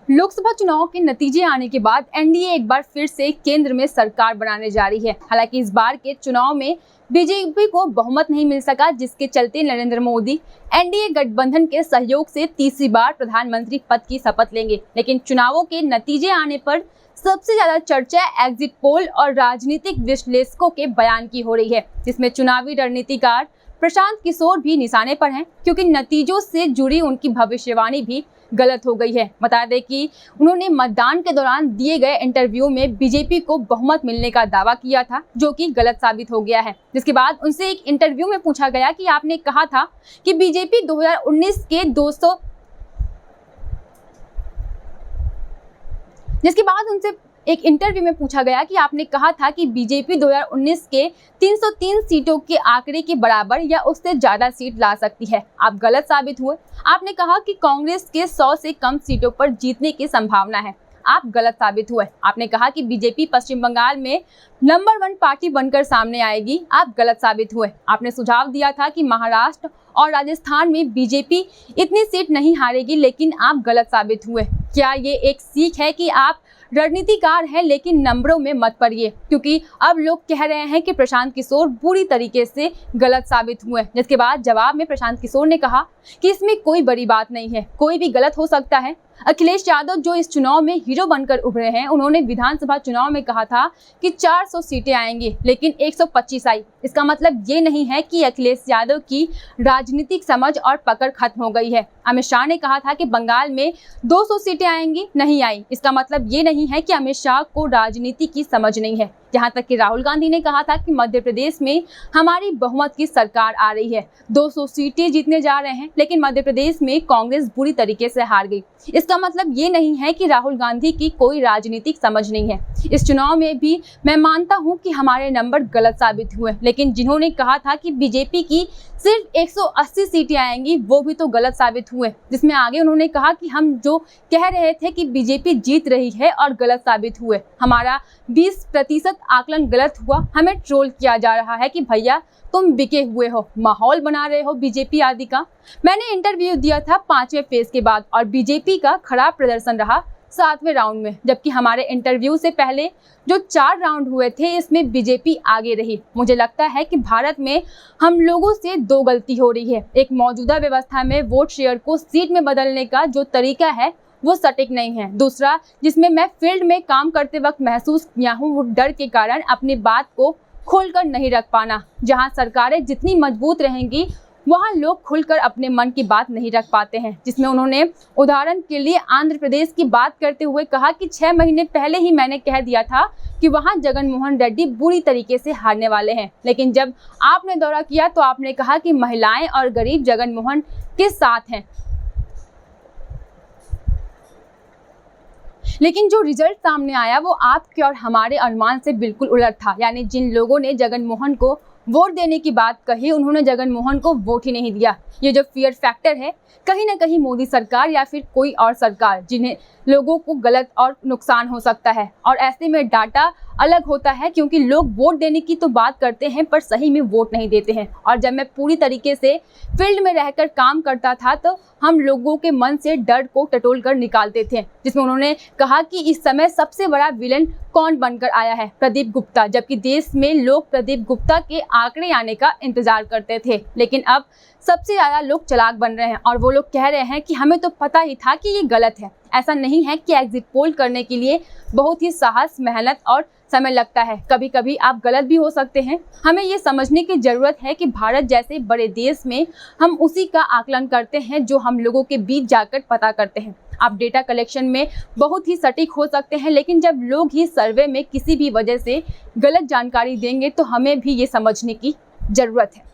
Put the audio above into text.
लोकसभा चुनाव के नतीजे आने के बाद एनडीए एक बार फिर से केंद्र में सरकार बनाने जा रही है। हालांकि इस बार के चुनाव में बीजेपी को बहुमत नहीं मिल सका, जिसके चलते नरेंद्र मोदी एनडीए गठबंधन के सहयोग से तीसरी बार प्रधानमंत्री पद की शपथ लेंगे। लेकिन चुनावों के नतीजे आने पर सबसे ज्यादा चर्चा एग्जिट पोल और राजनीतिक विश्लेषकों के बयान की हो रही है, जिसमें चुनावी रणनीतिकार प्रशांत किशोर भी निशाने पर हैं, क्योंकि नतीजों से जुड़ी उनकी भविष्यवाणी भी गलत हो गई है। बता दें कि उन्होंने मतदान के दौरान दिए गए इंटरव्यू में बीजेपी को बहुमत मिलने का दावा किया था, जो कि गलत साबित हो गया है। जिसके बाद उनसे एक इंटरव्यू में पूछा गया कि आपने कहा था कि बीजेपी 2019 के 200 जिसके बाद उनसे एक इंटरव्यू में पूछा गया कि आपने कहा था कि बीजेपी 2019 के 303 सीटों के आंकड़े के बराबर या उससे ज्यादा सीट ला सकती है। आप गलत साबित हुए। आपने कहा कि कांग्रेस के 100 से कम सीटों पर जीतने की संभावना है। आप गलत साबित हुए। आपने कहा कि बीजेपी पश्चिम बंगाल में नंबर 1 पार्टी बनकर सामने आएगी। आप गलत साबित हुए। आपने सुझाव दिया था कि महाराष्ट्र और राजस्थान में बीजेपी इतनी सीट नहीं हारेगी, लेकिन आप गलत साबित हुए। क्या ये एक सीख है कि आप रणनीतिकार हैं लेकिन नंबरों में मत पड़िए, क्योंकि अब लोग कह रहे हैं कि प्रशांत किशोर बुरी तरीके से गलत साबित हुए। जिसके बाद जवाब में प्रशांत किशोर ने कहा कि इसमें कोई बड़ी बात नहीं है, कोई भी गलत हो सकता है। अखिलेश यादव जो इस चुनाव में हीरो बनकर उभरे हैं, उन्होंने विधानसभा चुनाव में कहा था कि 400 सीटें आएंगी, लेकिन 125 आई। इसका मतलब ये नहीं है कि अखिलेश यादव की राजनीतिक समझ और पकड़ खत्म हो गई है। अमित शाह ने कहा था कि बंगाल में 200 सीटें आएंगी, नहीं आई। इसका मतलब ये नहीं है कि अमित शाह को राजनीति की समझ नहीं है। जहां तक कि राहुल गांधी ने कहा था कि मध्य प्रदेश में हमारी बहुमत की सरकार आ रही है, 200 सीटें जीतने जा रहे हैं, लेकिन मध्य प्रदेश में कांग्रेस बुरी तरीके से हार गई। इसका मतलब ये नहीं है कि राहुल गांधी की कोई राजनीतिक समझ नहीं है। इस चुनाव में भी मैं मानता हूं कि हमारे नंबर गलत साबित हुए, लेकिन जिन्होंने कहा था कि बीजेपी की सिर्फ 180 सीटें आएंगी, वो भी तो गलत साबित हुए। जिसमें आगे उन्होंने कहा कि हम जो कह रहे थे कि बीजेपी जीत रही है और गलत साबित हुए। हमारा 20% आकलन गलत हुआ। हमें ट्रोल किया जा रहा है कि भैया तुम बिके हुए हो, माहौल बना रहे हो बीजेपी आदि का। मैंने इंटरव्यू दिया था 5वें फेज के बाद और बीजेपी का खराब प्रदर्शन रहा 7वें राउंड में, जबकि हमारे इंटरव्यू से पहले जो 4 राउंड हुए थे इसमें बीजेपी आगे रही। मुझे लगता है कि भारत में हम लोगों से 2 गलती हो रही है। एक, मौजूदा व्यवस्था में वोट शेयर को सीट में बदलने का जो तरीका है वो सटीक नहीं है। दूसरा, जिसमें मैं फील्ड में काम करते वक्त महसूस किया हूँ, वो डर के कारण अपनी बात को खोलकर नहीं रख पाना। जहाँ सरकारें जितनी मजबूत रहेंगी वहाँ लोग खुलकर अपने मन की बात नहीं रख पाते हैं। जिसमें उन्होंने उदाहरण के लिए आंध्र प्रदेश की बात करते हुए कहा कि 6 महीने पहले ही मैंने कह दिया था कि वहाँ जगन मोहन रेड्डी बुरी तरीके से हारने वाले हैं, लेकिन जब आपने दौरा किया तो आपने कहा कि महिलाएं और गरीब जगन मोहन के साथ हैं। लेकिन जो रिजल्ट सामने आया वो आपके और हमारे अनुमान से बिल्कुल उलट था। यानी जिन लोगों ने जगन मोहन को वोट देने की बात कही, उन्होंने जगन मोहन को वोट ही नहीं दिया। ये जो फियर फैक्टर है, कहीं ना कहीं मोदी सरकार या फिर कोई और सरकार, जिन्हें लोगों को गलत और नुकसान हो सकता है। और ऐसे में डाटा अलग होता है, क्योंकि लोग वोट देने की तो बात करते हैं पर सही में वोट नहीं देते हैं। और जब मैं पूरी तरीके से फील्ड में रहकर काम करता था तो हम लोगों के मन से डर को टटोल कर निकालते थे। जिसमें उन्होंने कहा कि इस समय सबसे बड़ा विलन कौन बनकर आया है, प्रदीप गुप्ता, जबकि देश में लोग प्रदीप गुप्ता के आंकड़े आने का इंतजार करते थे। लेकिन अब सबसे ज्यादा लोग चालाक बन रहे हैं और वो लोग कह रहे हैं कि हमें तो पता ही था कि ये गलत है। ऐसा नहीं है कि एग्जिट पोल करने के लिए बहुत ही साहस, मेहनत और समय लगता है। कभी कभी आप गलत भी हो सकते हैं। हमें ये समझने की जरूरत है कि भारत जैसे बड़े देश में हम उसी का आकलन करते हैं जो हम लोगों के बीच जाकर पता करते हैं। आप डेटा कलेक्शन में बहुत ही सटीक हो सकते हैं, लेकिन जब लोग ही सर्वे में किसी भी वजह से गलत जानकारी देंगे तो हमें भी ये समझने की जरूरत है।